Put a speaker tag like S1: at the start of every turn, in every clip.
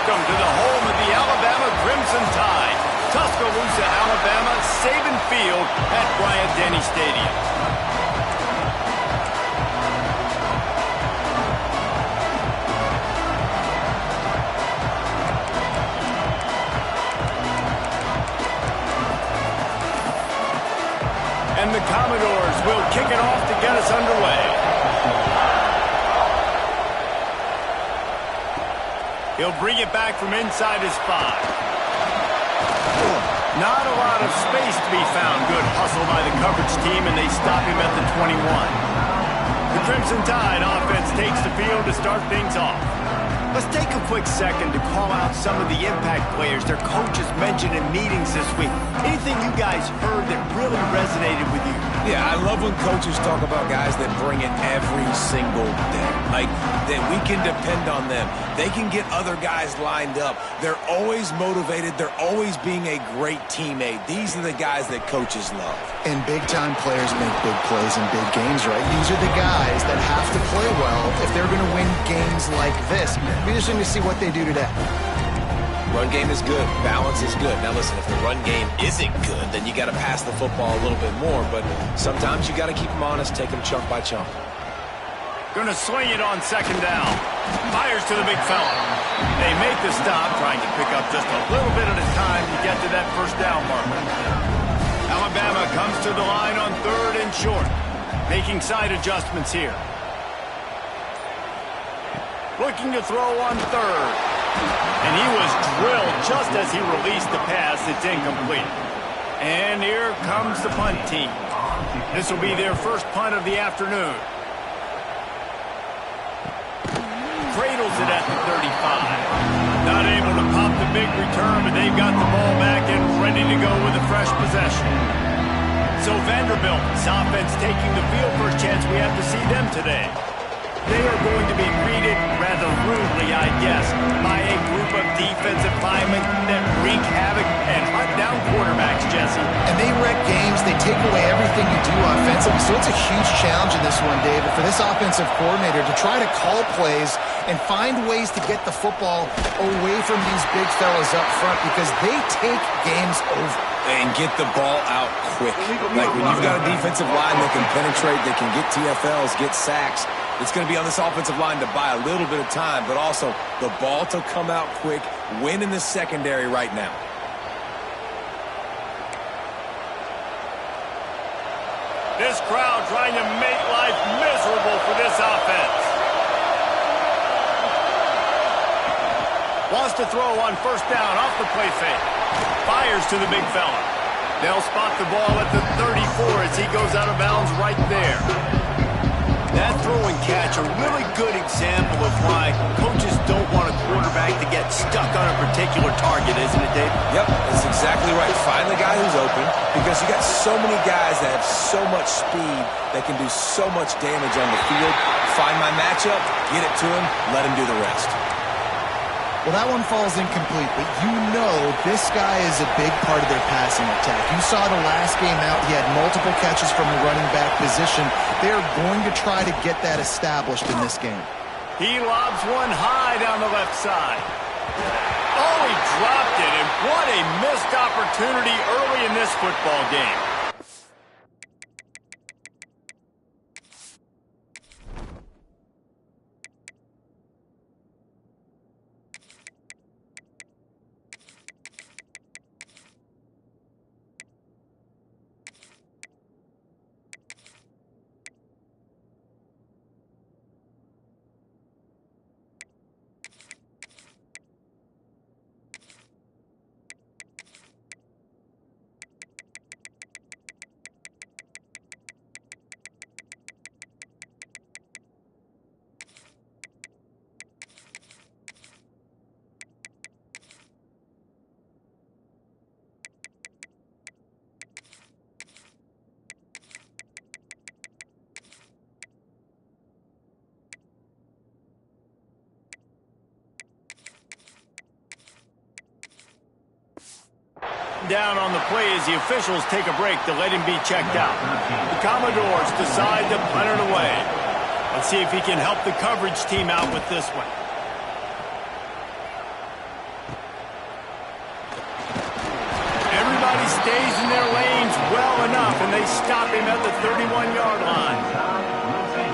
S1: Welcome to the home of the Alabama Crimson Tide. Tuscaloosa, Alabama, Saban Field at Bryant-Denny Stadium. And the Commodores will kick it off to get us underway. He'll bring it back from inside his 5. Not a lot of space to be found. Good hustle by the coverage team, and they stop him at the 21. The Crimson Tide offense takes the field to start things off. Let's take a quick second to call out some of the impact players their coaches mentioned in meetings this week. Anything you guys heard that really resonated with you?
S2: Yeah, I love when coaches talk about guys that bring it every single day. Like, that we can depend on them. They can get other guys lined up. They're always motivated. They're always being a great teammate. These are the guys that coaches love.
S3: And big-time players make big plays in big games, right? These are the guys that have to play well if they're going to win games like this. Be interesting to see what they do today.
S2: Run game is good. Balance is good. Now listen, if the run game isn't good, then you got to pass the football a little bit more. But sometimes you got to keep them honest, take them chunk by chunk.
S1: Gonna swing it on second down. Fires to the big fella. They make the stop, trying to pick up just a little bit at a time to get to that first down marker. Alabama comes to the line on 3rd and short. Making side adjustments here. Looking to throw on 3rd. And he was drilled just as he released the pass. It's incomplete. And here comes the punt team. This will be their first punt of the afternoon. Cradles it at the 35. Not able to pop the big return, but they've got the ball back and ready to go with a fresh possession. So Vanderbilt's offense taking the field. First chance we have to see them today. They are going to be greeted rather rudely, I guess, by a group of defensive linemen that wreak havoc and hunt down quarterbacks, Jesse.
S3: And they wreck games. They take away everything you do offensively. So it's a huge challenge in this one, David, for this offensive coordinator to try to call plays and find ways to get the football away from these big fellas up front because they take games over.
S2: And get the ball out quick. Like when you've got a defensive line that can penetrate, that can get TFLs, get sacks, it's going to be on this offensive line to buy a little bit of time, but also the ball to come out quick, win in the secondary right now.
S1: This crowd trying to make life miserable for this offense. Wants to throw on first down off the play fake. Fires to the big fella. They'll spot the ball at the 34 as he goes out of bounds right there. That throw and catch, a really good example of why coaches don't want a quarterback to get stuck on a particular target, isn't it, Dave?
S2: Yep, that's exactly right. Find the guy who's open because you got so many guys that have so much speed that can do so much damage on the field. Find my matchup, get it to him, let him do the rest.
S3: Well, that one falls incomplete, but you know this guy is a big part of their passing attack. You saw the last game out. He had multiple catches from the running back position. They are going to try to get that established in this game.
S1: He lobs one high down the left side. Oh, he dropped it, and what a missed opportunity early in this football game. Down on the play as the officials take a break to let him be checked out. The Commodores decide to punt it away. Let's see if he can help the coverage team out with this one. They stop him at the 31-yard line.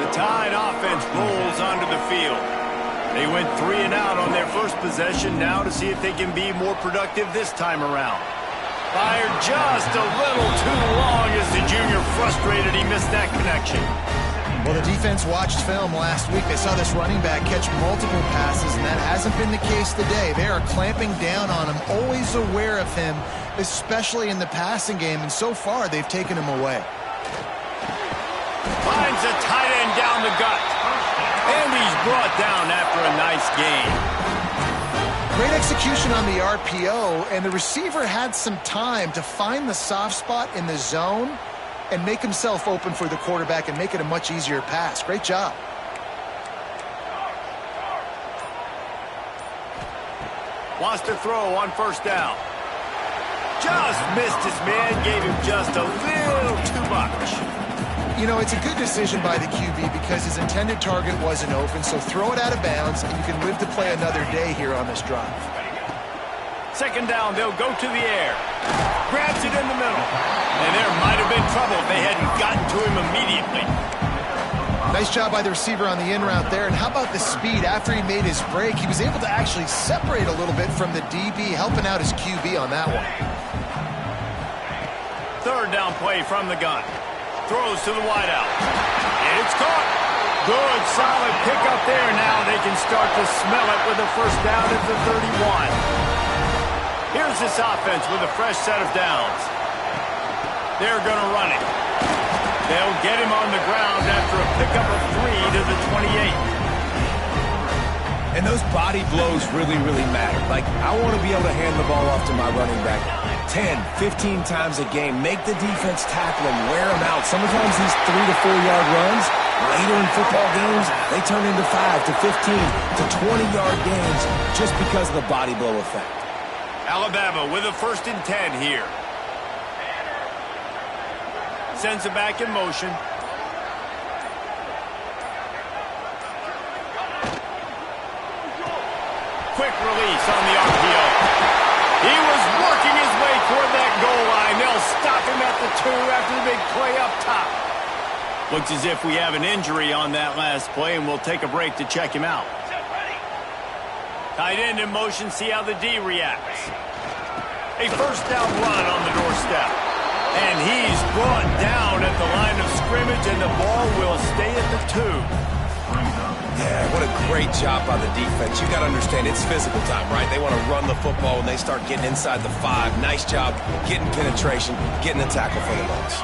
S1: The Tide offense rolls onto the field. They went 3 and out on their first possession, now to see if they can be more productive this time around. Fired just a little too long as the junior frustrated he missed that connection.
S3: Well, the defense watched film last week. They saw this running back catch multiple passes, and that hasn't been the case today. They are clamping down on him, always aware of him, especially in the passing game, and so far they've taken him away.
S1: Finds a tight end down the gut. And he's brought down after a nice gain.
S3: Great execution on the RPO, and the receiver had some time to find the soft spot in the zone and make himself open for the quarterback and make it a much easier pass. Great job.
S1: Wants to throw on first down. Just missed his man, gave him just a little too much.
S3: You know, it's a good decision by the QB because his intended target wasn't open, so throw it out of bounds, and you can live to play another day here on this drive.
S1: Second down, they'll go to the air. Grabs it in the middle. And there might have been trouble if they hadn't gotten to him immediately.
S3: Nice job by the receiver on the in route there, and how about the speed? After he made his break, he was able to actually separate a little bit from the DB, helping out his QB on that one.
S1: Third down play from the gun. Throws to the wideout. It's caught. Good, solid pickup there. Now they can start to smell it with a first down at the 31. Here's this offense with a fresh set of downs. They're going to run it. They'll get him on the ground after a pickup of 3 to the 28.
S2: And those body blows really, really matter. Like, I want to be able to hand the ball off to my running back 10, 15 times a game. Make the defense tackle him, wear him out. Sometimes these 3 to 4 yard runs, later in football games, they turn into 5 to 15 to 20-yard games just because of the body blow effect.
S1: Alabama with a 1st and 10 here. Sends it back in motion. Quick release on the RPO. He was working his way toward that goal line. They'll stop him at the 2 after the big play up top. Looks as if we have an injury on that last play, and we'll take a break to check him out. Tight end in motion, see how the D reacts. A first down run on the doorstep. And he's brought down at the line of scrimmage, and the ball will stay at the 2.
S2: Yeah, what a great job by the defense. You got to understand, it's physical time, right? They want to run the football when they start getting inside the 5. Nice job getting penetration, getting the tackle for the loss.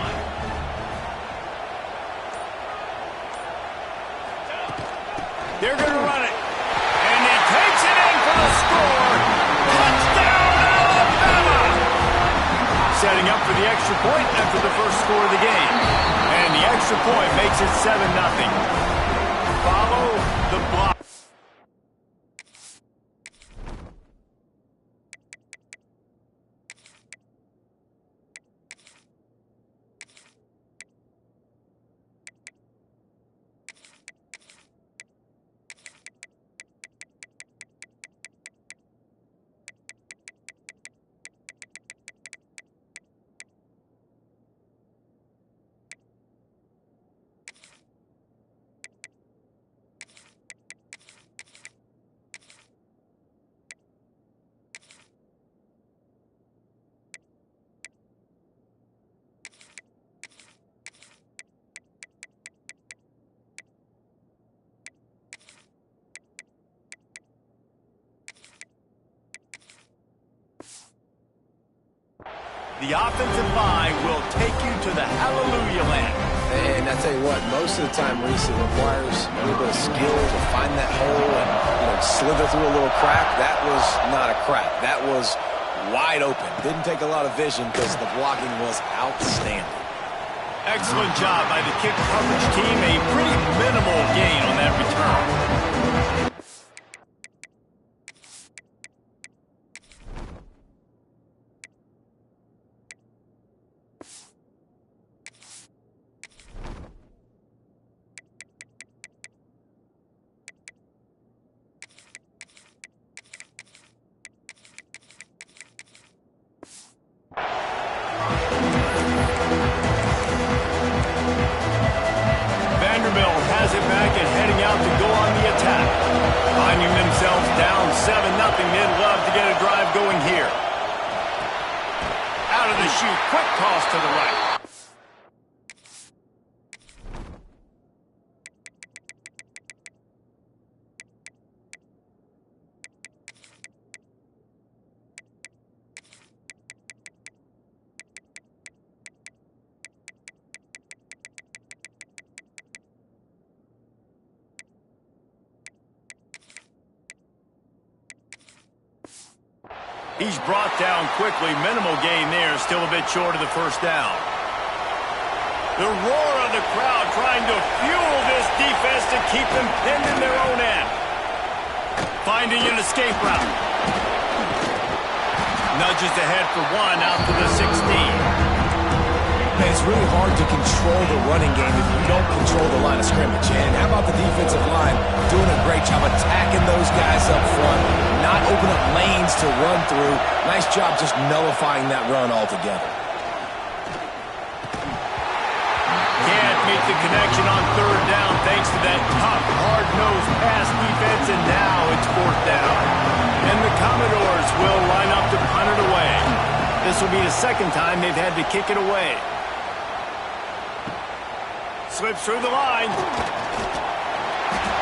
S1: They're going to run it. And he takes it in for the score. Touchdown, Alabama! Setting up for the extra point after the first score of the game. And the extra point makes it 7-0. Follow the block. The offensive line will take you to the hallelujah land.
S2: And I tell you what, most of the time, Reese, it requires a little bit of skill to find that hole and slither through a little crack. That was not a crack. That was wide open. Didn't take a lot of vision because the blocking was outstanding.
S1: Excellent job by the kick coverage team. A pretty minimal gain on that return. it back and heading out to go on the attack. Finding themselves down 7-0. They'd love to get a drive going here. Out of the chute, quick toss to the right. He's brought down quickly. Minimal gain there. Still a bit short of the first down. The roar of the crowd trying to fuel this defense to keep them pinned in their own end. Finding an escape route. Nudges ahead for one out to the 16.
S2: Man, it's really hard to control the running game if you don't control the line of scrimmage. And how about the defensive line doing a great job attacking those guys up front, not open up lanes to run through. Nice job just nullifying that run altogether.
S1: Can't make the connection on third down thanks to that tough, hard-nosed pass defense, and now it's fourth down. And the Commodores will line up to punt it away. This will be the second time they've had to kick it away. Slips through the line.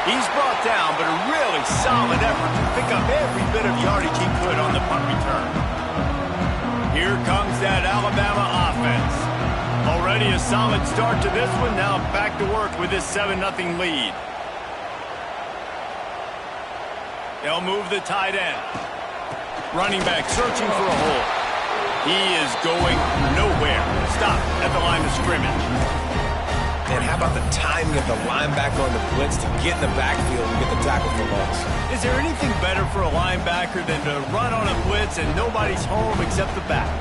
S1: He's brought down, but a really solid effort to pick up every bit of yardage he could on the punt return. Here comes that Alabama offense. Already a solid start to this one. Now back to work with this 7-0 lead. They'll move the tight end. Running back searching for a hole. He is going nowhere. Stop at the line of scrimmage.
S2: And how about the timing of the linebacker on the blitz to get in the backfield and get the tackle for loss?
S1: Is there anything better for a linebacker than to run on a blitz and nobody's home except the back?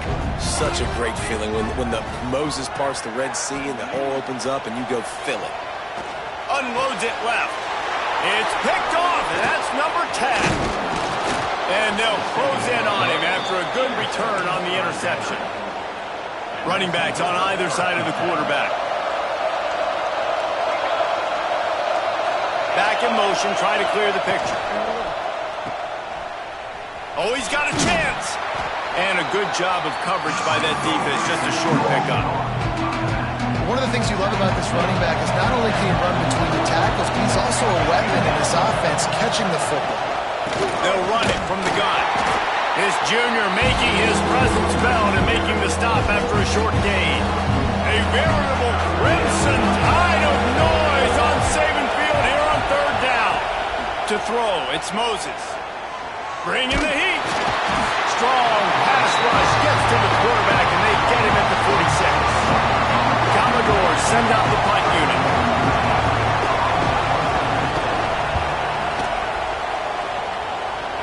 S2: Such a great feeling when the Moses parts the Red Sea and the hole opens up and you go fill it.
S1: Unloads it left. It's picked off, and that's number 10. And they'll close in on him after a good return on the interception. Running backs on either side of the quarterback. Back in motion, trying to clear the picture. Oh, he's got a chance. And a good job of coverage by that defense, just a short pickup.
S3: One of the things you love about this running back is not only can he run between the tackles, but he's also a weapon in this offense, catching the football.
S1: They'll run it from the gun. His junior making his presence felt and making the stop after a short gain. A veritable crimson tide of noise on Saban Field here on third down. To throw, it's Moses. Bringing the heat. Strong pass rush gets to the quarterback, and they get him at the 46. Commodores send out the punt unit.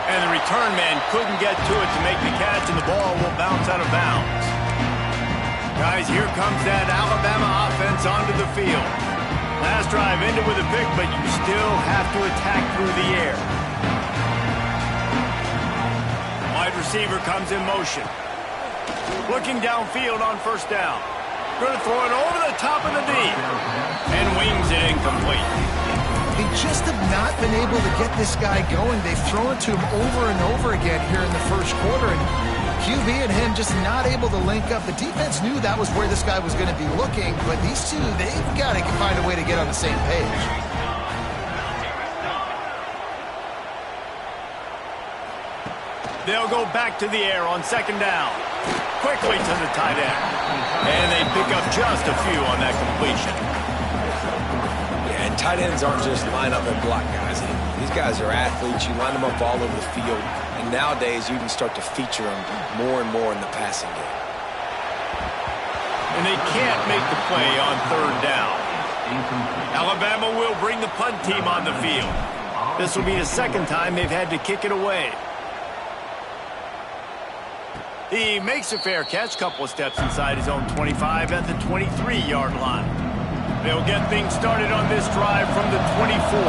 S1: And the return man couldn't get to it to make the catch, and the ball will bounce out of bounds. Guys, here comes that Alabama offense onto the field. Last drive ended with a pick, but you still have to attack through the air. Wide receiver comes in motion. Looking downfield on first down. Going to throw it over the top of the deep. And wings it incomplete.
S3: They just have not been able to get this guy going. They've thrown it to him over and over again here in the first quarter, and QB and him just not able to link up. The defense knew that was where this guy was going to be looking, but these two, they've got to find a way to get on the same page.
S1: They'll go back to the air on second down. Quickly to the tight end. And they pick up just a few on that completion.
S2: And tight ends aren't just line up and block guys. These guys are athletes. You line them up all over the field. And nowadays, you can start to feature them more and more in the passing game.
S1: And they can't make the play on third down. Alabama will bring the punt team on the field. This will be the second time they've had to kick it away. He makes a fair catch, couple of steps inside his own 25 at the 23-yard line. They'll get things started on this drive from the 24.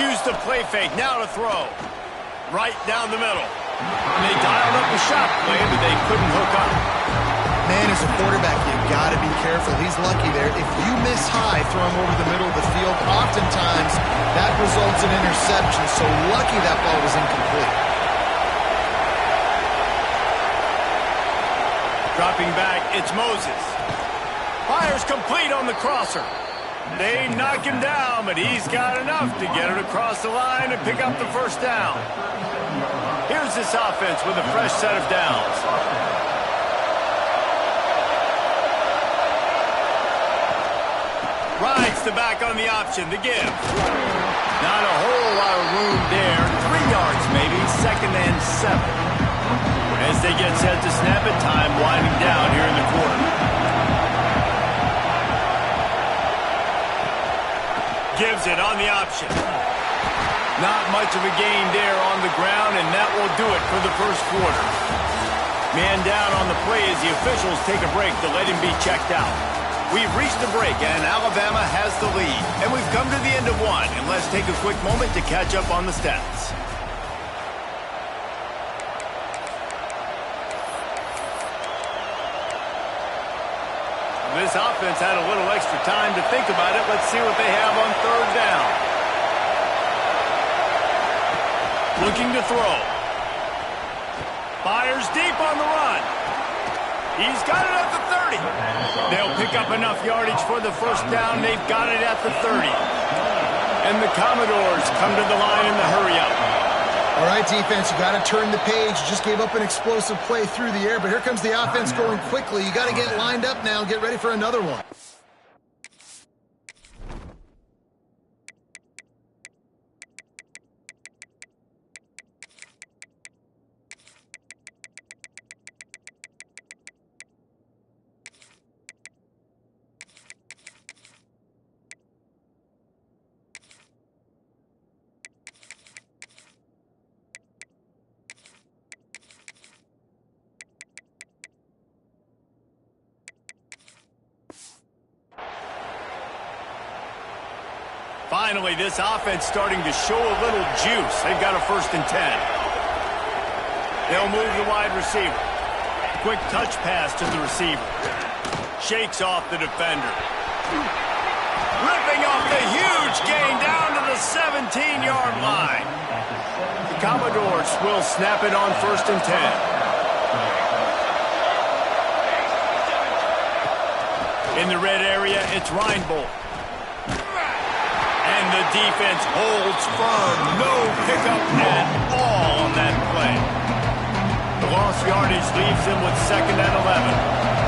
S1: Use the play fake, now to throw. Right down the middle. And they dialed up the shot play, but they couldn't hook up.
S3: Man, as a quarterback, you got to be careful. He's lucky there. If you miss high throwing over the middle of the field, oftentimes that results in interception. So lucky that ball was incomplete.
S1: Dropping back, it's Moses. Fires complete on the crosser. They knock him down, but he's got enough to get it across the line and pick up the first down. Here's this offense with a fresh set of downs. Rides the back on the option, the give. Not a whole lot of room there. 3 yards maybe, 2nd and 7. As they get set to snap it, time winding down here in the quarter. Gives it on the option. Not much of a gain there on the ground, and that will do it for the first quarter. Man down on the play as the officials take a break to let him be checked out. We've reached the break, and Alabama has the lead. And we've come to the end of one, and let's take a quick moment to catch up on the stats. This offense had a little extra time to think about it. Let's see what they have on 3rd down. Looking to throw. Fires deep on the run. He's got it at the 30. They'll pick up enough yardage for the first down. They've got it at the 30. And the Commodores come to the line in the hurry-up.
S3: All right, defense, you got to turn the page. You just gave up an explosive play through the air, but here comes the offense going quickly. You got to get lined up now and get ready for another one.
S1: Finally, this offense starting to show a little juice. They've got a 1st and 10. They'll move the wide receiver. Quick touch pass to the receiver. Shakes off the defender. Ripping off the huge gain down to the 17-yard line. The Commodores will snap it on 1st and 10. In the red area, it's Reinbold. And the defense holds firm. No pickup at all on that play. The lost yardage leaves them with 2nd and 11.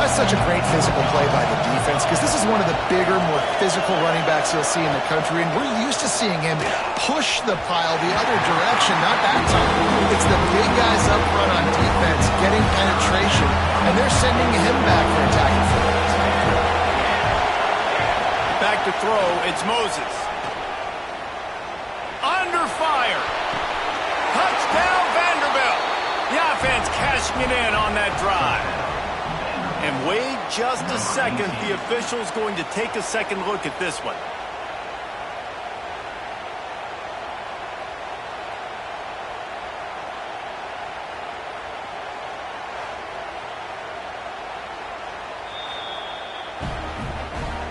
S3: That's such a great physical play by the defense because this is one of the bigger, more physical running backs you'll see in the country, and we're used to seeing him push the pile the other direction, not that time. It's the big guys up front on defense getting penetration, and they're sending him back for attacking footballs.
S1: Back to throw, it's Moses. Under fire. Touchdown, Vanderbilt. The offense cashing it in on that drive. And wait just a second. The official's going to take a second look at this one.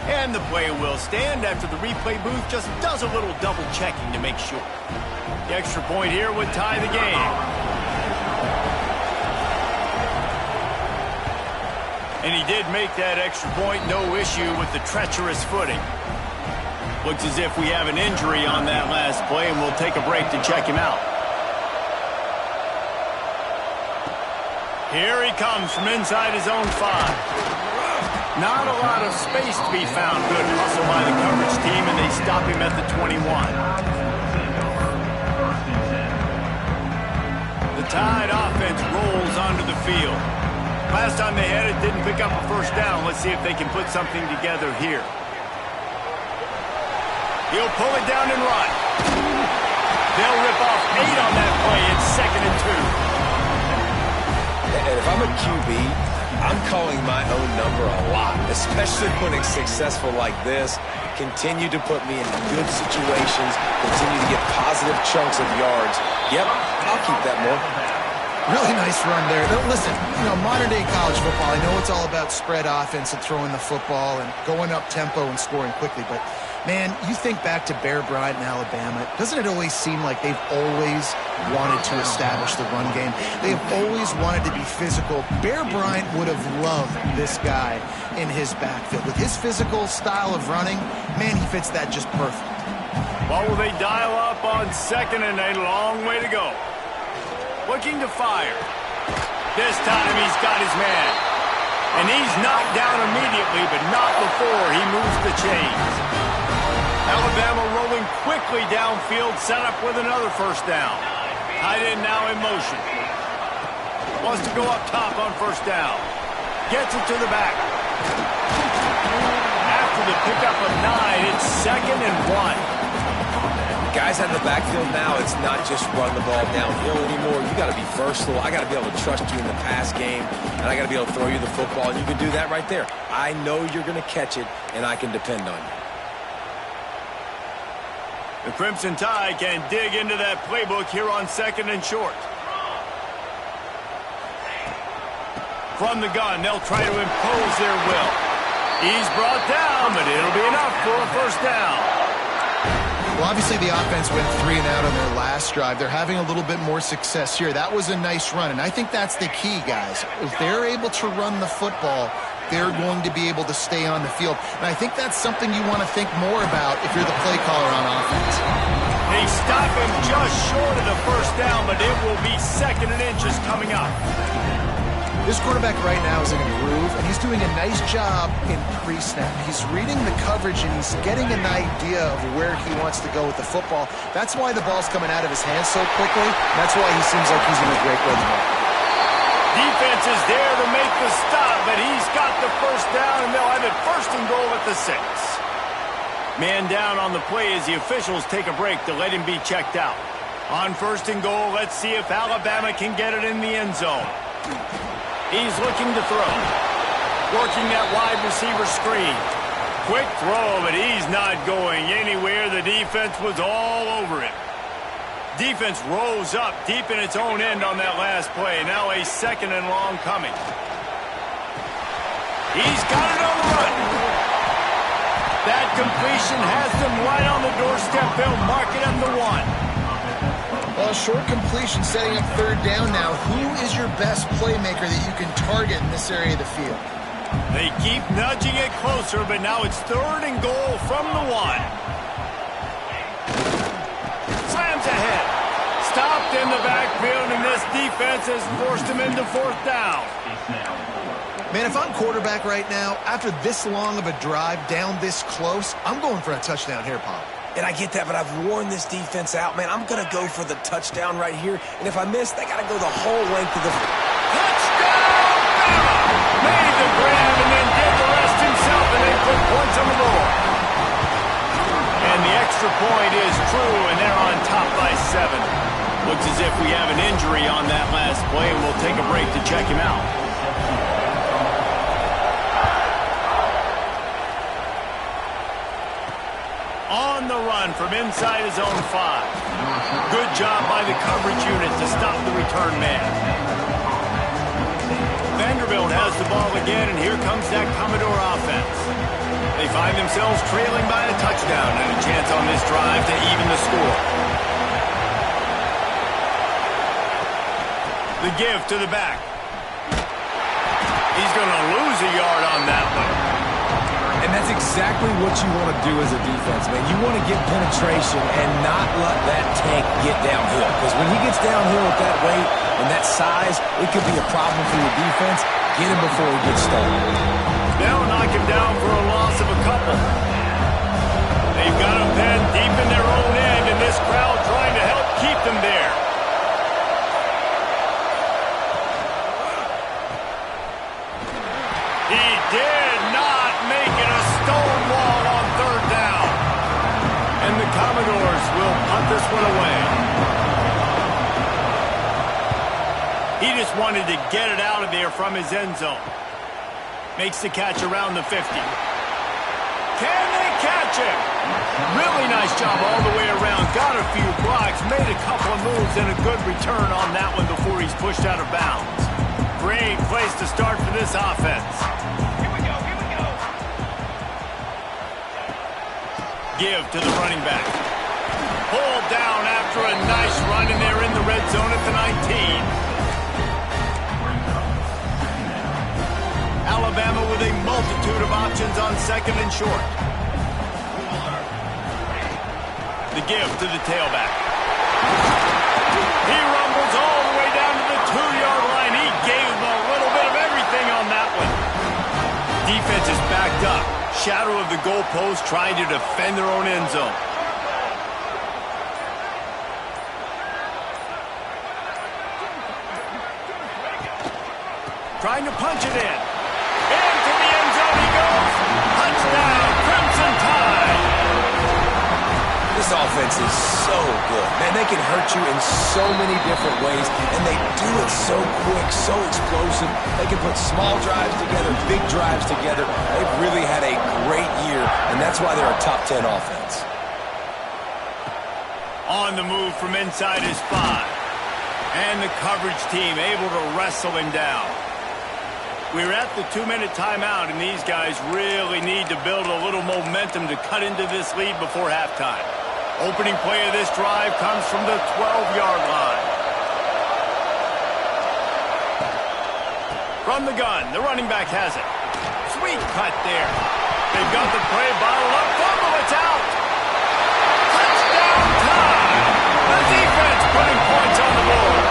S1: And the play will stand after the replay booth just does a little double checking to make sure. The extra point here would tie the game. And he did make that extra point, no issue with the treacherous footing. Looks as if we have an injury on that last play, and we'll take a break to check him out. Here he comes from inside his own 5. Not a lot of space to be found. Good hustle by the coverage team, and they stop him at the 21. The Tide offense rolls onto the field. Last time they had it, didn't pick up a first down. Let's see if they can put something together here. He'll pull it down and run. They'll rip off 8 on that play. It's 2nd and 2.
S2: And if I'm a QB, I'm calling my own number a lot, especially when it's successful like this. Continue to put me in good situations, continue to get positive chunks of yards. Yep, I'll keep that more.
S3: Really nice run there. Listen, modern-day college football, I know it's all about spread offense and throwing the football and going up tempo and scoring quickly, but, man, you think back to Bear Bryant in Alabama, doesn't it always seem like they've always wanted to establish the run game? They have always wanted to be physical. Bear Bryant would have loved this guy in his backfield. With his physical style of running, man, he fits that just perfect.
S1: What will they dial up on second and a long way to go? Looking to fire. This time he's got his man. And he's knocked down immediately, but not before he moves the chains. Alabama rolling quickly downfield, set up with another first down. Tight end now in motion. Wants to go up top on first down. Gets it to the back. After the pickup of 9, it's 2nd and 1.
S2: Guys out in the backfield now, it's not just run the ball downhill anymore. You got to be versatile. I got to be able to trust you in the pass game, and I got to be able to throw you the football, and you can do that right there. I know you're going to catch it, and I can depend on you.
S1: The Crimson Tide can dig into that playbook here on 2nd and short. From the gun, they'll try to impose their will. He's brought down, but it'll be enough for a first down.
S3: Well, obviously the offense went 3 and out on their last drive. They're having a little bit more success here. That was a nice run, and I think that's the key, guys. If they're able to run the football, they're going to be able to stay on the field. And I think that's something you want to think more about if you're the play caller on offense.
S1: They stop him just short of the first down, but it will be 2nd and inches coming up.
S3: This quarterback right now is in a groove, and he's doing a nice job in pre-snap. He's reading the coverage, and he's getting an idea of where he wants to go with the football. That's why the ball's coming out of his hands so quickly. That's why he seems like he's in a great rhythm.
S1: Defense is there to make the stop, but he's got the first down, and they'll have it 1st and goal at the 6. Man down on the play as the officials take a break to let him be checked out. On 1st and goal, let's see if Alabama can get it in the end zone. He's looking to throw. Working that wide receiver screen. Quick throw, but he's not going anywhere. The defense was all over it. Defense rose up deep in its own end on that last play. Now a 2nd and long coming. He's got it on the run. That completion has them right on the doorstep. They'll mark it at the 1.
S3: Well, short completion setting up 3rd down now. Who is your best playmaker that you can target in this area of the field?
S1: They keep nudging it closer, but now it's 3rd and goal from the 1. Slams ahead. Stopped in the backfield, and this defense has forced him into 4th down.
S3: Man, if I'm quarterback right now, after this long of a drive down this close, I'm going for a touchdown here, Paul.
S2: And I get that, but I've worn this defense out, man. I'm going to go for the touchdown right here. And if I miss, they got to go the whole length of the...
S1: Touchdown! Made the grab and then did the rest himself, and they put points on the board. And the extra point is true, and they're on top by 7. Looks as if we have an injury on that last play, and we'll take a break to check him out. On the run from inside his own 5. Good job by the coverage unit to stop the return man. Vanderbilt has the ball again, and here comes that Commodore offense. They find themselves trailing by a touchdown and a chance on this drive to even the score. The give to the back. He's going to lose a yard on that one.
S2: And that's exactly what you want to do as a defense, man. You want to get penetration and not let that tank get downhill. Because when he gets downhill with that weight and that size, it could be a problem for your defense. Get him before he gets started.
S1: They'll knock him down for a loss of a couple. They've got him pinned deep in their own end, and this crowd trying to help keep them there. He did not make it a stonewall on 3rd down. And the Commodores will punt this one away. He just wanted to get it out of there from his end zone. Makes the catch around the 50. Can they catch him? Really nice job all the way around. Got a few blocks, made a couple of moves, and a good return on that one before he's pushed out of bounds. Great place to start for this offense.
S4: Here we go, here we go.
S1: Give to the running back. Pulled down after a nice run, and they're in the red zone at the 19. Alabama with a multitude of options on second and short. The give to the tailback. He rumbles all the way down to the 2-yard line. He gave them a little bit of everything on that one. Defense is backed up. Shadow of the goalpost, trying to defend their own end zone. Trying to punch it in. Into the end zone he goes. Touchdown, Crimson Tide.
S2: This offense is so good. Man, they can hurt you in so many different ways, and they do it so quick, so explosive. They can put small drives together, big drives together. They've really had a great year, and that's why they're a top 10 offense.
S1: On the move from inside his 5. And the coverage team able to wrestle him down. We're at the 2-minute timeout, and these guys really need to build a little momentum to cut into this lead before halftime. Opening play of this drive comes from the 12-yard line. From the gun, the running back has it. Sweet cut there. They've got the play bottled up. Fumble, it's out. Touchdown time. The defense putting points on the board.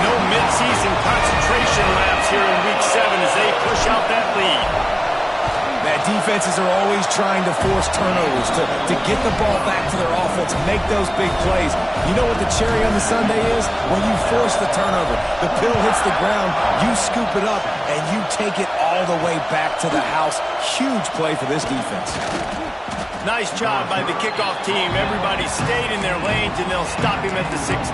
S1: No midseason concentration laps here in Week 7 as they push out that lead.
S2: That defenses are always trying to force turnovers to get the ball back to their offense and make those big plays. You know what the cherry on the sundae is? When you force the turnover, the pill hits the ground, you scoop it up, and you take it all the way back to the house. Huge play for this defense.
S1: Nice job by the kickoff team. Everybody stayed in their lanes, and they'll stop him at the 16.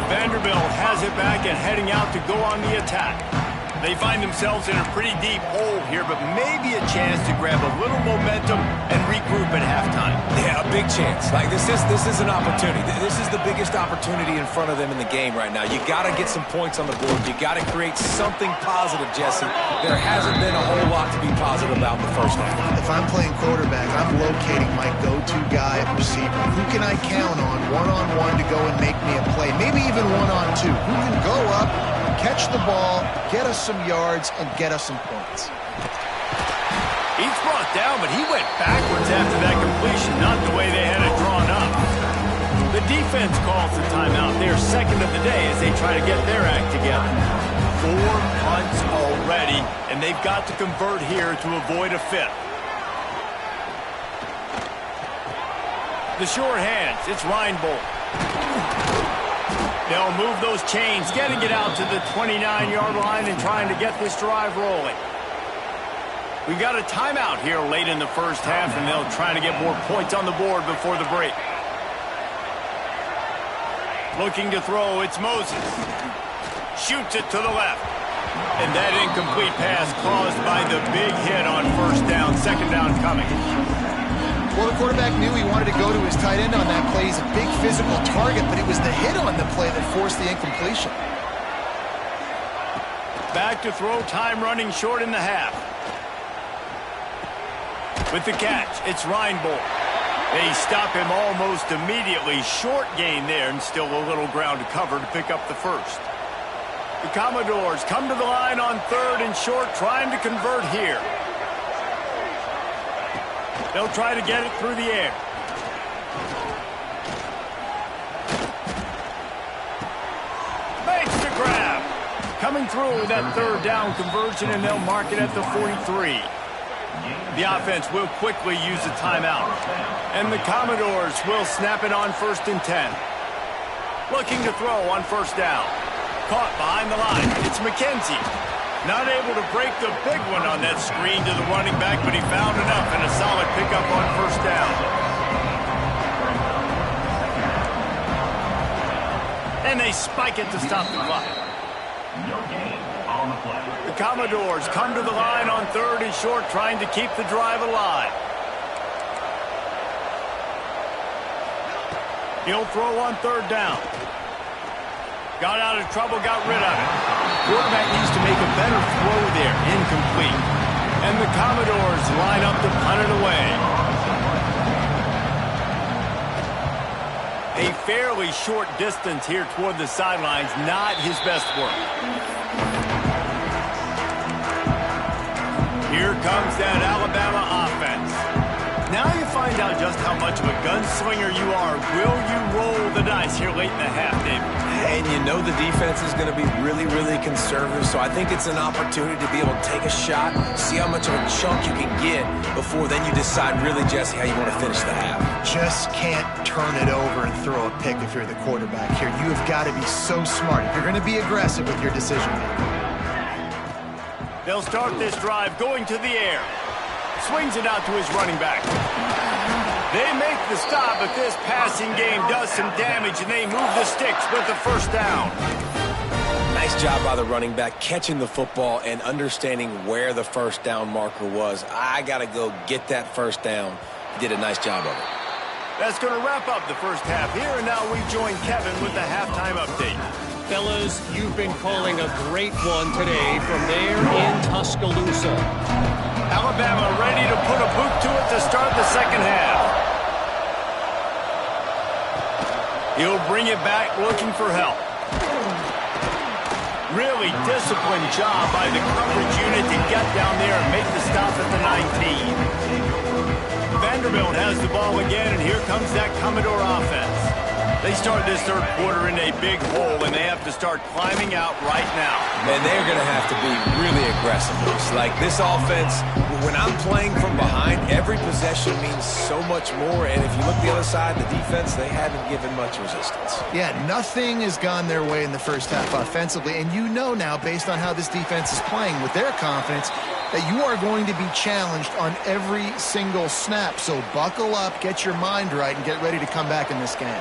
S1: Vanderbilt has it back and heading out to go on the attack. They find themselves in a pretty deep hole here, but maybe a chance to grab a little momentum and regroup at halftime.
S2: Yeah, a big chance. Like this is an opportunity. This is the biggest opportunity in front of them in the game right now. You got to get some points on the board. You got to create something positive, Jesse. There hasn't been a whole lot to be positive about in the first half.
S3: If I'm playing quarterback, I'm locating my go-to guy at receiver. Who can I count on one-on-one to go and make me a play? Maybe even one-on-two. Who can go up, catch the ball, get us some yards, and get us some points.
S1: He's brought down, but he went backwards after that completion, not the way they had it drawn up. The defense calls the timeout. They're second of the day as they try to get their act together. 4 punts already, and they've got to convert here to avoid a 5th. The short hands, it's Reinbold. They'll move those chains, getting it out to the 29-yard line and trying to get this drive rolling. We got a timeout here late in the first half, and they'll try to get more points on the board before the break. Looking to throw, it's Moses. Shoots it to the left. And that incomplete pass caused by the big hit on first down, second down coming.
S3: Well, the quarterback knew he wanted to go to his tight end on that play. He's a big physical target, but it was the hit on the play that forced the incompletion.
S1: Back to throw, time running short in the half. With the catch, it's Reinbold. They stop him almost immediately. Short gain there, and still a little ground to cover to pick up the first. The Commodores come to the line on 3rd and short, trying to convert here. They'll try to get it through the air. Makes the grab. Coming through with that 3rd down conversion, and they'll mark it at the 43. The offense will quickly use a timeout. And the Commodores will snap it on 1st and 10. Looking to throw on 1st down. Caught behind the line. It's McKenzie. Not able to break the big one on that screen to the running back, but he found enough and a solid pickup on 1st down. And they spike it to stop the clock. The Commodores come to the line on 3rd and short, trying to keep the drive alive. He'll throw on third down. Got out of trouble, got rid of it. Quarterback needs to make a better throw there. Incomplete. And the Commodores line up to punt it away. A fairly short distance here toward the sidelines. Not his best work. Here comes that Alabama offense. Now you find out just how much of a gunslinger you are. Will you roll the dice here late in the half, David?
S2: And you know the defense is going to be really, really conservative, so I think it's an opportunity to be able to take a shot, see how much of a chunk you can get before then you decide really, Jesse, how you want to finish the half.
S3: Just can't turn it over and throw a pick if you're the quarterback here. You have got to be so smart if you're going to be aggressive with your decision making.
S1: They'll start this drive going to the air. Swings it out to his running back. They make the stop, but this passing game does some damage, and they move the sticks with the first down.
S2: Nice job by the running back catching the football and understanding where the first down marker was. I got to go get that first down. He did a nice job of it.
S1: That's going to wrap up the first half here, and now we join Kevin with the halftime update.
S5: Fellas, you've been calling a great one today from there in Tuscaloosa.
S1: Alabama ready to put a boot to it to start the second half. He'll bring it back looking for help. Really disciplined job by the coverage unit to get down there and make the stop at the 19. Vanderbilt has the ball again, and here comes that Commodore offense. They start this third quarter in a big hole, and they have to start climbing out right now.
S2: And they're going to have to be really aggressive. It's like this offense, when I'm playing from behind, every possession means so much more. And if you look the other side, the defense, they haven't given much resistance.
S3: Yeah, nothing has gone their way in the first half offensively. And you know now, based on how this defense is playing with their confidence, that you are going to be challenged on every single snap. So buckle up, get your mind right, and get ready to come back in this game.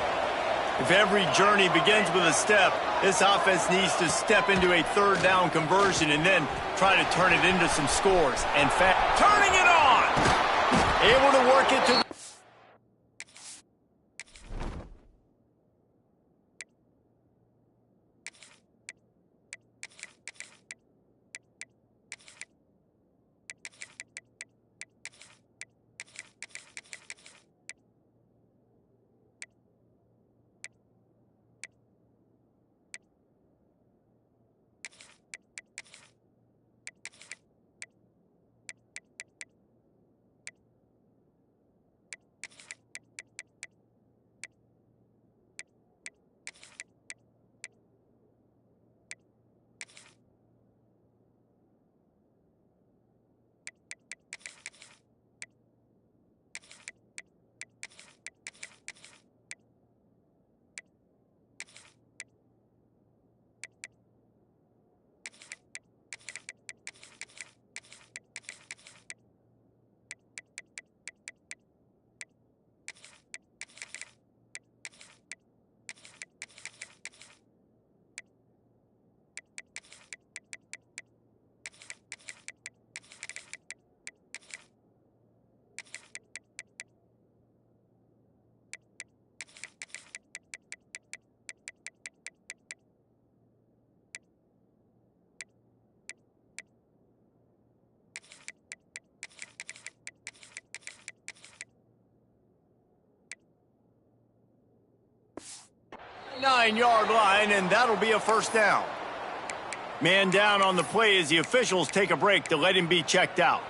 S1: If every journey begins with a step, this offense needs to step into a third down conversion and then try to turn it into some scores. In fact, turning it on! Able to work it to... Nine-yard line, and that'll be a first down. Man down on the play as the officials take a break to let him be checked out.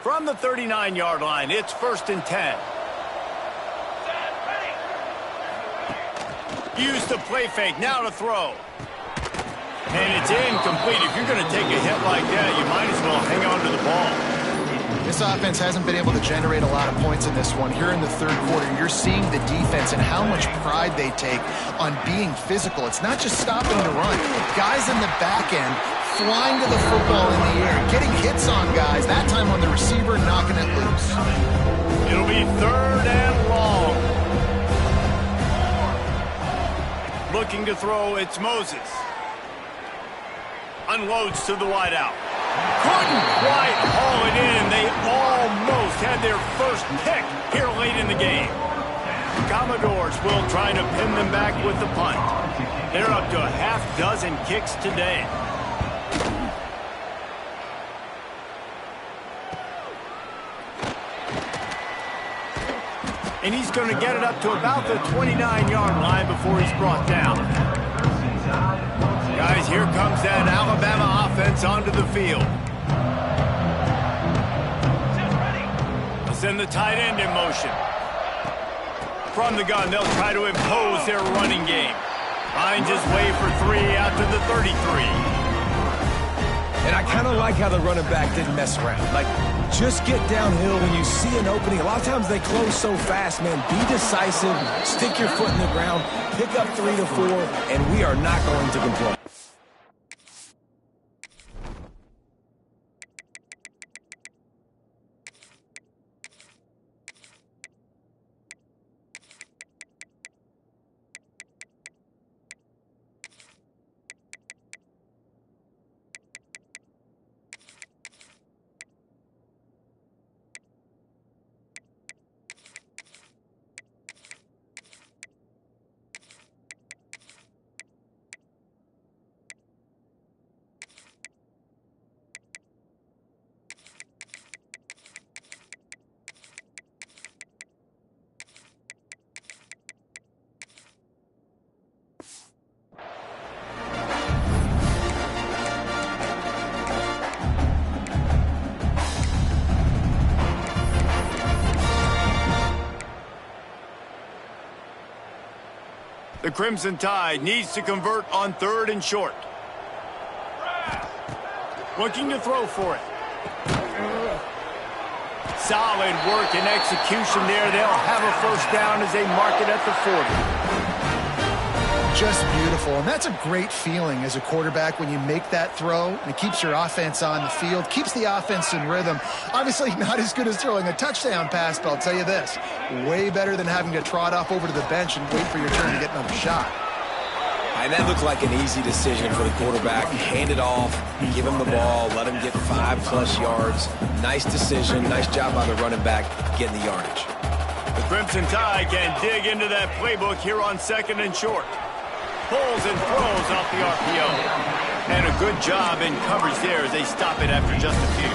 S1: From the 39-yard line, it's 1st and 10. Use the play fake, now to throw. And it's incomplete. If you're going to take a hit like that, you might as well hang on to the ball.
S3: This offense hasn't been able to generate a lot of points in this one. Here in the third quarter, you're seeing the defense and how much pride they take on being physical. It's not just stopping the run. Guys in the back end flying to the football in the air, getting hits on guys, that time on the receiver, knocking it loose.
S1: It'll be 3rd and long. Looking to throw, it's Moses. Unloads to the wideout. Couldn't quite haul it in. They almost had their first pick here late in the game. Commodores will try to pin them back with the punt. They're up to a half dozen kicks today. And he's going to get it up to about the 29-yard line before he's brought down. Guys, here comes that Alabama offense onto the field. They'll send the tight end in motion. From the gun, they'll try to impose their running game. Finds his way for 3 out to the 33.
S2: And I kind of like how the running back didn't mess around. Like, just get downhill when you see an opening. A lot of times they close so fast, man. Be decisive, stick your foot in the ground, pick up 3 to 4, and we are not going to complain.
S1: The Crimson Tide needs to convert on 3rd and short. Looking to throw for it. Solid work and execution there. They'll have a first down as they mark it at the 40.
S3: Just beautiful, and that's a great feeling as a quarterback when you make that throw, and it keeps your offense on the field, keeps the offense in rhythm. Obviously not as good as throwing a touchdown pass, but I'll tell you this, way better than having to trot off over to the bench and wait for your turn to get another shot.
S2: And that looked like an easy decision for the quarterback. Hand it off, give him the ball, let him get 5+ yards. Nice decision, nice job by the running back getting the yardage.
S1: The Crimson Tide can dig into that playbook here on 2nd and short. Pulls and throws off the RPO. And a good job in coverage there as they stop it after just a few.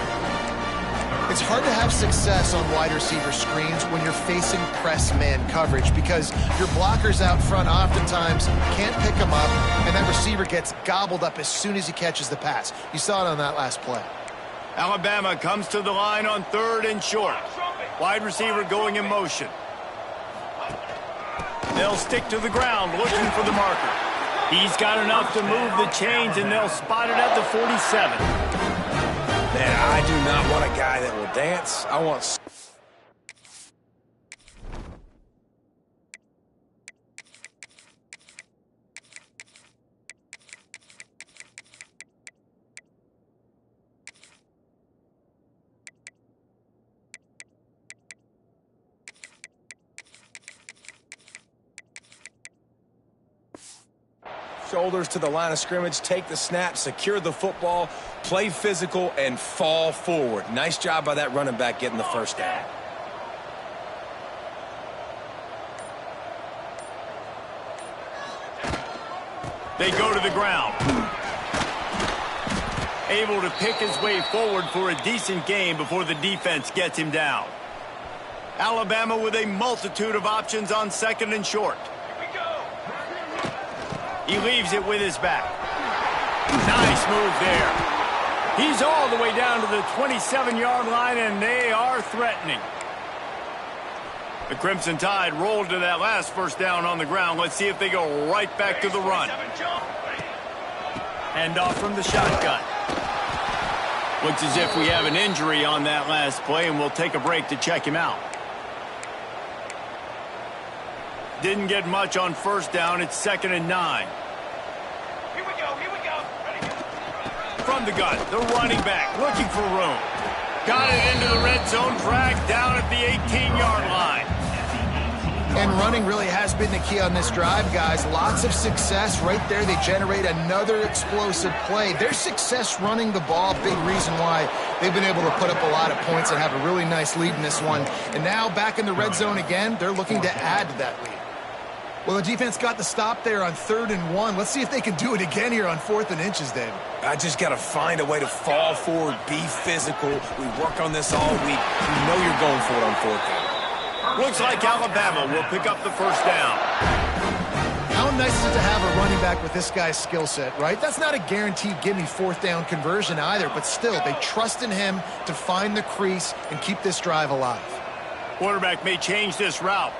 S3: It's hard to have success on wide receiver screens when you're facing press man coverage because your blockers out front oftentimes can't pick them up, and that receiver gets gobbled up as soon as he catches the pass. You saw it on that last play.
S1: Alabama comes to the line on 3rd and short. Wide receiver going in motion. They'll stick to the ground looking for the marker. He's got enough to move the chains, and they'll spot it at the 47.
S2: Man, I do not want a guy that will dance. I want... Shoulders to the line of scrimmage, take the snap, secure the football, play physical, and fall forward. Nice job by that running back getting the first down.
S1: They go to the ground. Able to pick his way forward for a decent gain before the defense gets him down. Alabama with a multitude of options on 2nd and short. He leaves it with his back. Nice move there. He's all the way down to the 27-yard line, and they are threatening. The Crimson Tide rolled to that last first down on the ground. Let's see if they go right back to the run. Hand off from the shotgun. Looks as if we have an injury on that last play, and we'll take a break to check him out. Didn't get much on first down. It's 2nd and 9.
S4: Here we go. Ready.
S1: From the gun, the running back looking for room. Got it into the red zone, dragged down at the 18-yard line.
S3: And running really has been the key on this drive, guys. Lots of success right there. They generate another explosive play. Their success running the ball, big reason why they've been able to put up a lot of points and have a really nice lead in this one. And now back in the red zone again, they're looking to add to that lead. Well, the defense got the stop there on 3rd and 1. Let's see if they can do it again here on 4th and inches, David.
S2: I just got to find a way to fall forward, be physical. We work on this all week. You know you're going for it on 4th down.
S1: Looks like Alabama will pick up the first down.
S3: How nice is it to have a running back with this guy's skill set, right? That's not a guaranteed give-me 4th down conversion either, but still, they trust in him to find the crease and keep this drive alive.
S1: Quarterback may change this route.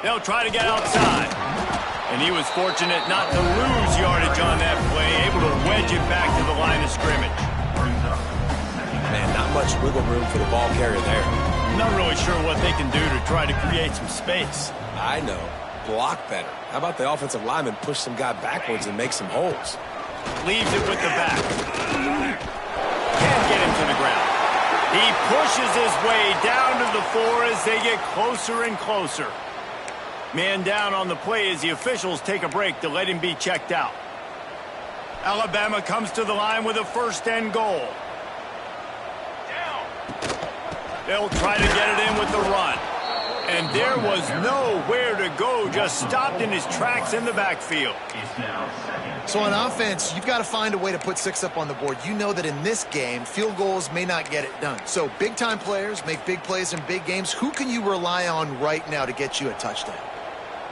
S1: They'll try to get outside. And he was fortunate not to lose yardage on that play, able to wedge it back to the line of scrimmage.
S2: Man, not much wiggle room for the ball carrier there.
S1: Not really sure what they can do to try to create some space.
S2: I know. Block better. How about the offensive lineman push some guy backwards and make some holes?
S1: Leaves it with the back. Can't get him to the ground. He pushes his way down to the 4 as they get closer and closer. Man down on the play as the officials take a break to let him be checked out. Alabama comes to the line with a 1st and goal. They'll try to get it in with the run. And there was nowhere to go, just stopped in his tracks in the backfield.
S3: So on offense, you've got to find a way to put 6 up on the board. You know that in this game, field goals may not get it done. So big-time players make big plays in big games. Who can you rely on right now to get you a touchdown?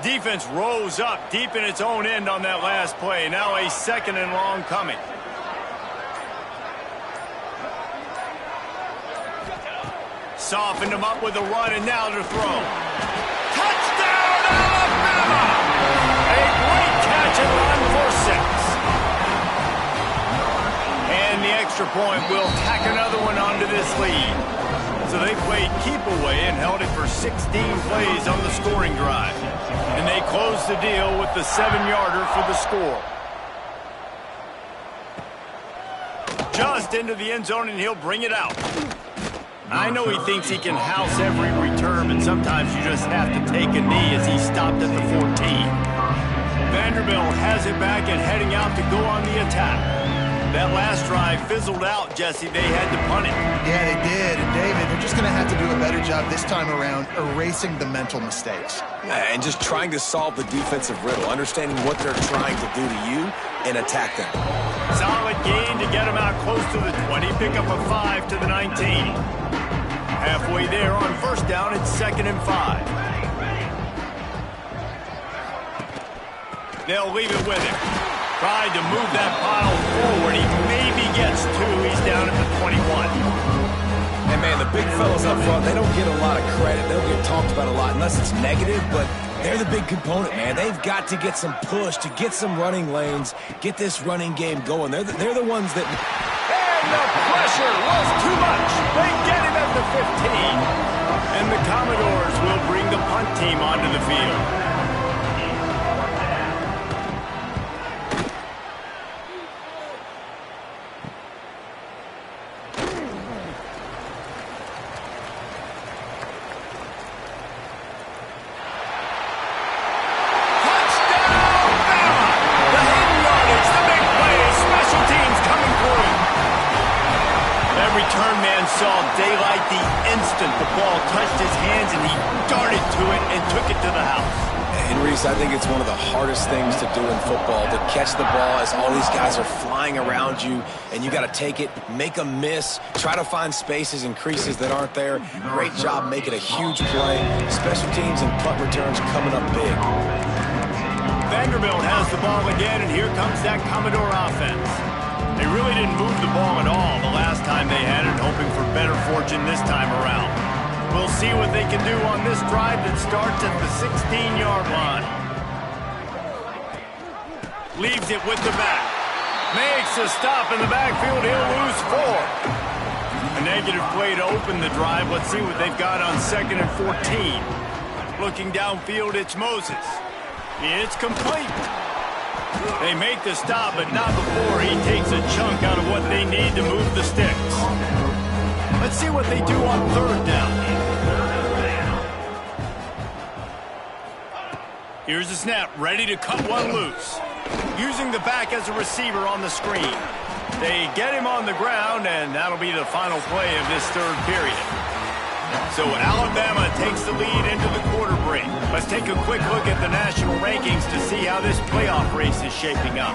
S1: Defense rose up deep in its own end on that last play. Now a 2nd and long coming. Softened him up with a run, and now to throw. Touchdown, Alabama! A great catch and run for 6. And the extra point will tack another one onto this lead. So they played keep away and held it for 16 plays on the scoring drive. And they closed the deal with the 7-yarder for the score. Just into the end zone, and he'll bring it out. I know he thinks he can house every return, but sometimes you just have to take a knee as he stopped at the 14. Vanderbilt has it back and heading out to go on the attack. That last drive fizzled out, Jesse. They had to punt it.
S3: Yeah, they did. And, David, they're just going to have to do a better job this time around erasing the mental mistakes.
S2: And just trying to solve the defensive riddle, understanding what they're trying to do to you and attack them.
S1: Solid gain to get him out close to the 20. Pick up a 5 to the 19. Halfway there on 1st down, it's 2nd and 5. They'll leave it with him. Tried to move that pile forward. He maybe gets 2. He's down at the 21.
S2: And, man, the big fellas up front, they don't get a lot of credit. They don't get talked about a lot unless it's negative, but they're the big component, man. They've got to get some push, to get some running lanes, get this running game going. They're the ones that...
S1: And the pressure was too much. They get him at the 15. And the Commodores will bring the punt team onto the field. Saw daylight the instant the ball touched his hands, and he darted to it and took it to the house.
S2: And Reese, I think it's one of the hardest things to do in football, to catch the ball as all these guys are flying around you, and you got to take it, make a miss, try to find spaces and creases that aren't there. Great job making a huge play. Special teams and punt returns coming up big.
S1: Vanderbilt has the ball again, and here comes that Commodore offense. They really didn't move the ball at all the last time they had it, hoping for better fortune this time around. We'll see what they can do on this drive that starts at the 16-yard line. Leaves it with the back. Makes a stop in the backfield. He'll lose 4. A negative play to open the drive. Let's see what they've got on 2nd and 14. Looking downfield, it's Moses. It's complete. They make the stop, but not before he takes a chunk out of what they need to move the sticks. Let's see what they do on 3rd down. Here's the snap, ready to cut one loose. Using the back as a receiver on the screen. They get him on the ground, and that'll be the final play of this third period. So Alabama takes the lead into the quarter break. Let's take a quick look at the national rankings to see how this playoff race is shaping up.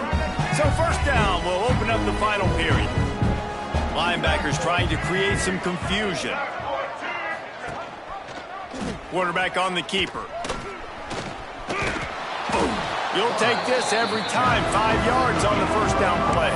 S1: So first down, we'll open up the final period. Linebackers trying to create some confusion. Quarterback on the keeper. You'll take this every time. 5 yards on the first down play.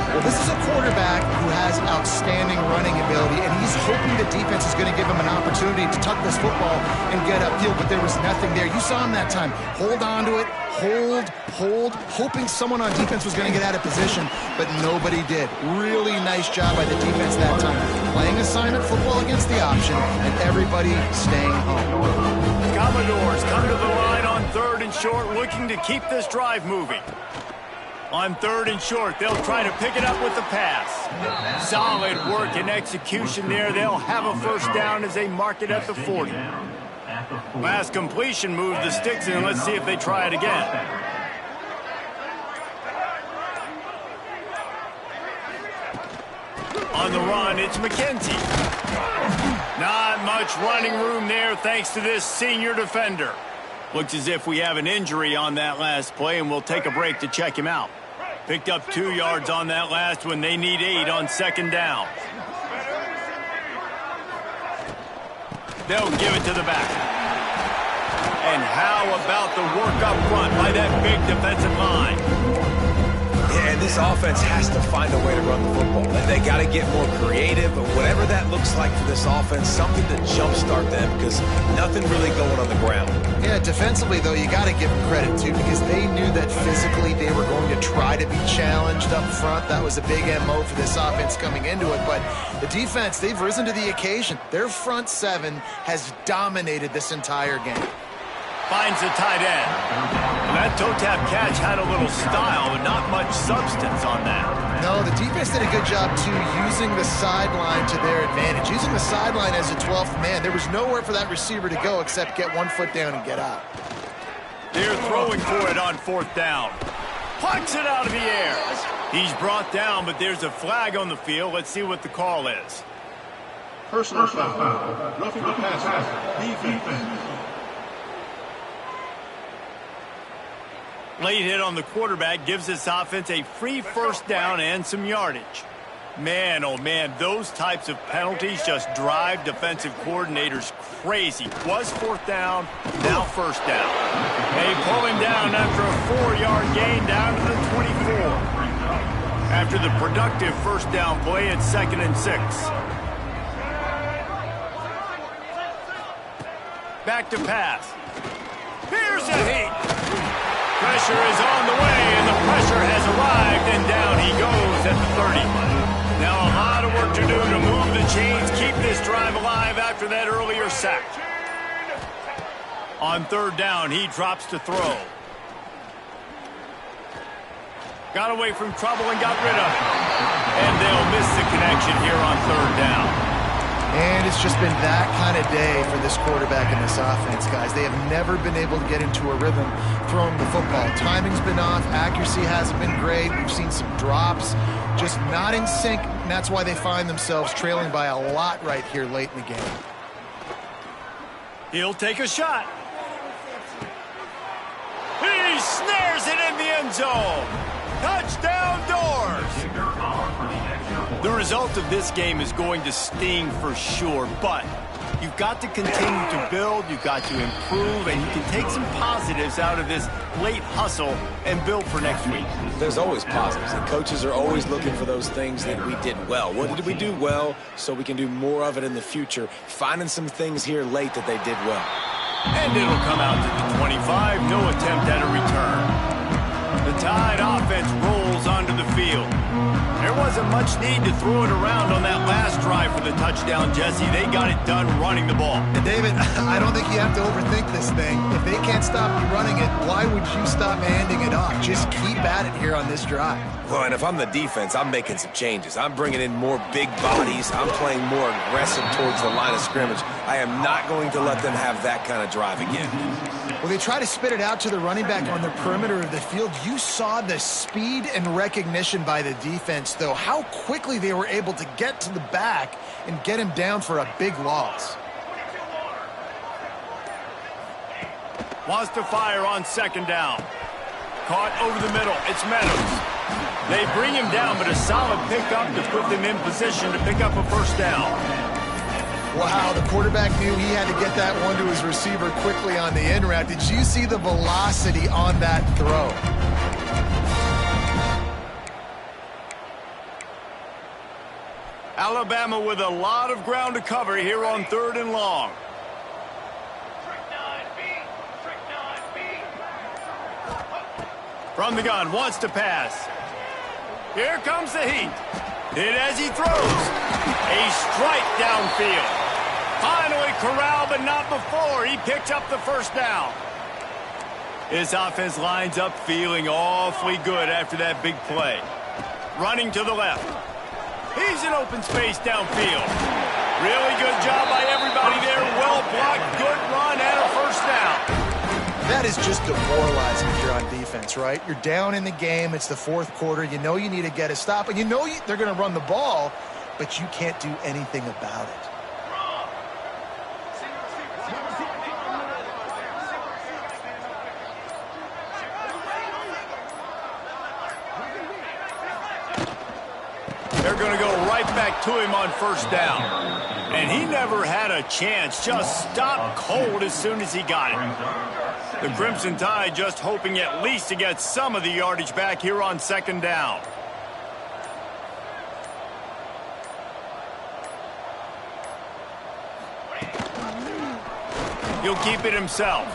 S3: Well, this is a quarterback who has outstanding running ability, and he's hoping the defense is going to give him an opportunity to tuck this football and get upfield, but there was nothing there. You saw him that time. Hold on to it, hold, hoping someone on defense was going to get out of position, but nobody did. Really nice job by the defense that time. Playing assignment football against the option, and everybody staying home.
S1: Commodores come to the line on 3rd and short, looking to keep this drive moving. On 3rd and short, they'll try to pick it up with the pass. Solid work and execution there. They'll have a first down as they mark it at the 40. Last completion moved the sticks in. Let's see if they try it again. On the run, it's McKenzie. Not much running room there thanks to this senior defender. Looks as if we have an injury on that last play, and we'll take a break to check him out. Picked up 2 yards on that last one. They need 8 on 2nd down. They'll give it to the back. And how about the work up front by that big defensive line?
S2: Yeah, and this offense has to find a way to run the football. They got to get more creative, but whatever that looks like for this offense, something to jumpstart them because nothing really going on the ground.
S3: Yeah, defensively, though, you got to give them credit, too, because they knew that physically they were going to try to be challenged up front. That was a big MO for this offense coming into it. But the defense, they've risen to the occasion. Their front seven has dominated this entire game.
S1: Finds the tight end. And that toe tap catch had a little style, but not much substance on that.
S3: No, the defense did a good job, too, using the sideline to their advantage. Using the sideline as a 12th man. There was nowhere for that receiver to go except get 1 foot down and get out.
S1: They're throwing for it on 4th down. Plucks it out of the air. He's brought down, but there's a flag on the field. Let's see what the call is.
S6: Personal foul. Roughing the passer. Defense.
S1: Late hit on the quarterback gives this offense a free first down and some yardage. Man, oh man, those types of penalties just drive defensive coordinators crazy. Was 4th down, now 1st down. They pull him down after a 4-yard gain down to the 24. After the productive first down play, it's 2nd and 6. Back to pass. Here's a heat. Pressure is on the way, and the pressure has arrived, and down he goes at the 30. Now a lot of work to do to move the chains, keep this drive alive after that earlier sack. On 3rd down, he drops to throw. Got away from trouble and got rid of it. And they'll miss the connection here on 3rd down.
S3: And it's just been that kind of day for this quarterback in this offense, guys. They have never been able to get into a rhythm throwing the football. Timing's been off. Accuracy hasn't been great. We've seen some drops, just not in sync, and that's why they find themselves trailing by a lot right here late in the game.
S1: He'll take a shot. He snares it in the end zone. Touchdown, Doors. The result of this game is going to sting for sure, but you've got to continue to build, you've got to improve, and you can take some positives out of this late hustle and build for next week.
S2: There's always positives, and coaches are always looking for those things that we did well. What did we do well so we can do more of it in the future? Finding some things here late that they did well.
S1: And it'll come out to the 25, no attempt at a return. The Tide offense rolls onto the field. They're wasn't much need to throw it around on that last drive for the touchdown, Jesse. They got it done running the ball.
S3: And David, I don't think you have to overthink this thing. If they can't stop you running it, why would you stop handing it off? Just keep at it here on this drive.
S2: Well, and if I'm the defense, I'm making some changes. I'm bringing in more big bodies. I'm playing more aggressive towards the line of scrimmage. I am not going to let them have that kind of drive again.
S3: Well, they try to spit it out to the running back on the perimeter of the field. You saw the speed and recognition by the defense, though, how quickly they were able to get to the back and get him down for a big loss.
S1: Wants to fire on second down. Caught over the middle. It's Meadows. They bring him down, but a solid pickup to put them in position to pick up a first down.
S3: Wow, the quarterback knew he had to get that one to his receiver quickly on the in route. Did you see the velocity on that throw?
S1: Alabama with a lot of ground to cover here on 3rd and long. From the gun, wants to pass. Here comes the heat. Hit as he throws. A strike downfield. Finally corralled, but not before. He picks up the first down. His offense lines up feeling awfully good after that big play. Running to the left. He's in open space downfield. Really good job by everybody there. Well blocked, good run, and a first down.
S3: That is just demoralizing if you're on defense, right? You're down in the game. It's the 4th quarter. You know you need to get a stop, and you know they're going to run the ball, but you can't do anything about it.
S1: They're going to go right back to him on first down. And he never had a chance. Just stopped cold as soon as he got it. The Crimson Tide just hoping at least to get some of the yardage back here on second down. He'll keep it himself.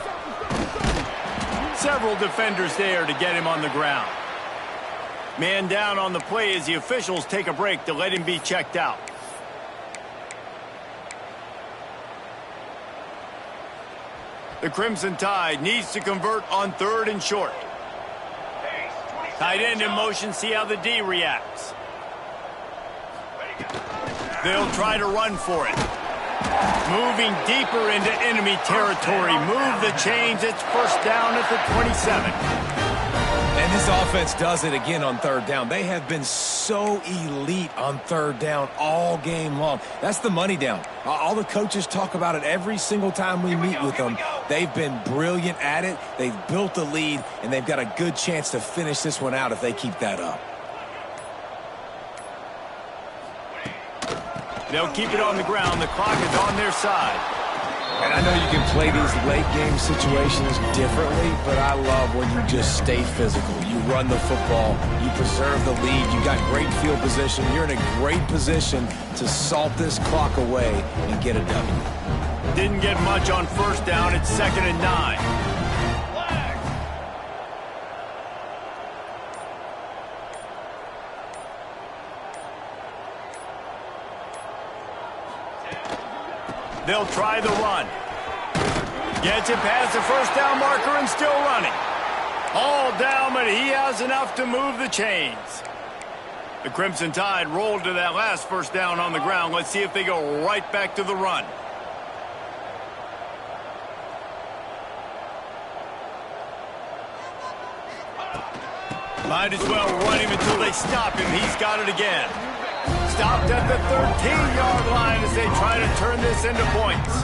S1: Several defenders there to get him on the ground. Man down on the play as the officials take a break to let him be checked out. The Crimson Tide needs to convert on 3rd and short. Tight end in motion, see how the D reacts. They'll try to run for it. Moving deeper into enemy territory. Move the chains. It's first down at the 27.
S2: And this offense does it again on 3rd down. They have been so elite on 3rd down all game long. That's the money down. All the coaches talk about it every single time we meet with them. They've been brilliant at it. They've built a lead, and they've got a good chance to finish this one out if they keep that up.
S1: They'll keep it on the ground. The clock is on their side.
S2: And I know you can play these late-game situations differently, but I love when you just stay physical. You run the football. You preserve the lead. You got great field position. You're in a great position to salt this clock away and get a W.
S1: Didn't get much on first down. It's 2nd and 9. They'll try the run. Gets it past the first down marker and still running. All down, but he has enough to move the chains. The Crimson Tide rolled to that last first down on the ground. Let's see if they go right back to the run. Might as well run him until they stop him. He's got it again. Stopped at the 13-yard line as they try to turn this into points.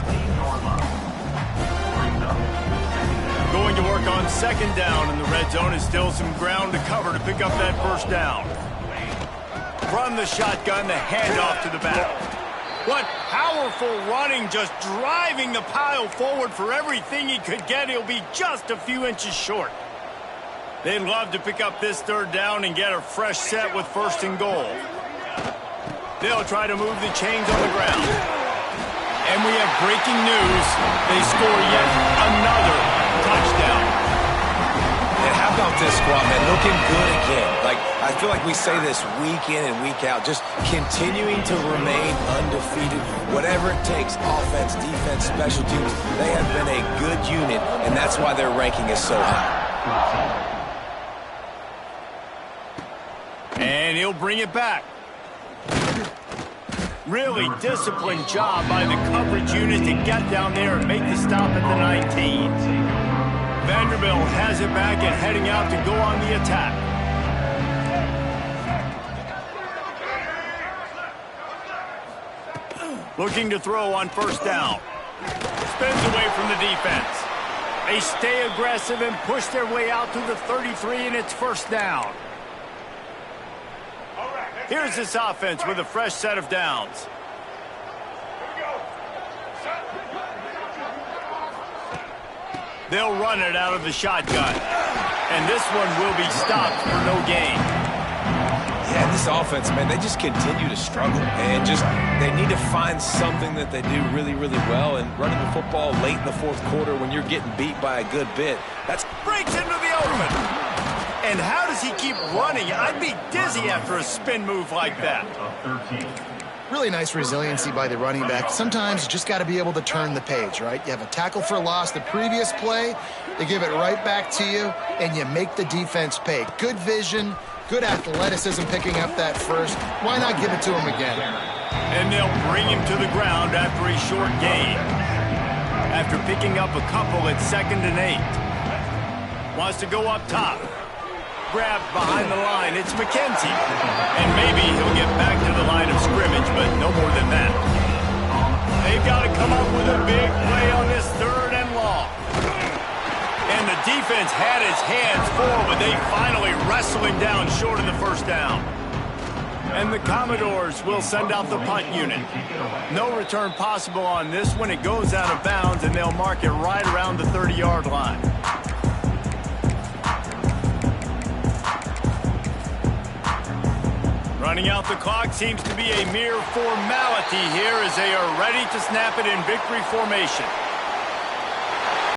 S1: Going to work on second down in the red zone is still some ground to cover to pick up that first down. From the shotgun, the handoff to the back. What powerful running, just driving the pile forward for everything he could get. He'll be just a few inches short. They'd love to pick up this third down and get a fresh set with 1st and goal. They'll try to move the chains on the ground. And we have breaking news. They score yet another touchdown.
S2: And how about this squad, man? Looking good again. Like, I feel like we say this week in and week out, just continuing to remain undefeated. Whatever it takes, offense, defense, special teams, they have been a good unit, and that's why their ranking is so high.
S1: And he'll bring it back. Really disciplined job by the coverage unit to get down there and make the stop at the 19. Vanderbilt has it back and heading out to go on the attack. Looking to throw on first down. Spins away from the defense. They stay aggressive and push their way out to the 33, and it's first down. Here's this offense with a fresh set of downs. They'll run it out of the shotgun. And this one will be stopped for no gain.
S2: Yeah, this offense, man, they just continue to struggle. And just, they need to find something that they do really, really well. And running the football late in the fourth quarter when you're getting beat by a good bit, that's
S1: breaks into the open. And how does he keep running? I'd be dizzy after a spin move like that.
S3: Really nice resiliency by the running back. Sometimes you just got to be able to turn the page, right? You have a tackle for a loss the previous play, they give it right back to you, and you make the defense pay. Good vision, good athleticism picking up that first. Why not give it to him again?
S1: And they'll bring him to the ground after a short gain. After picking up a couple at 2nd and 8. Wants to go up top. Grabbed behind the line, it's McKenzie. And maybe he'll get back to the line of scrimmage, but no more than that. They've got to come up with a big play on this 3rd and long. And the defense had its hands full, but they finally wrestle him down short of the first down. And the Commodores will send out the punt unit. No return possible on this one. It goes out of bounds, and they'll mark it right around the 30-yard line. Running out the clock seems to be a mere formality here as they are ready to snap it in victory formation.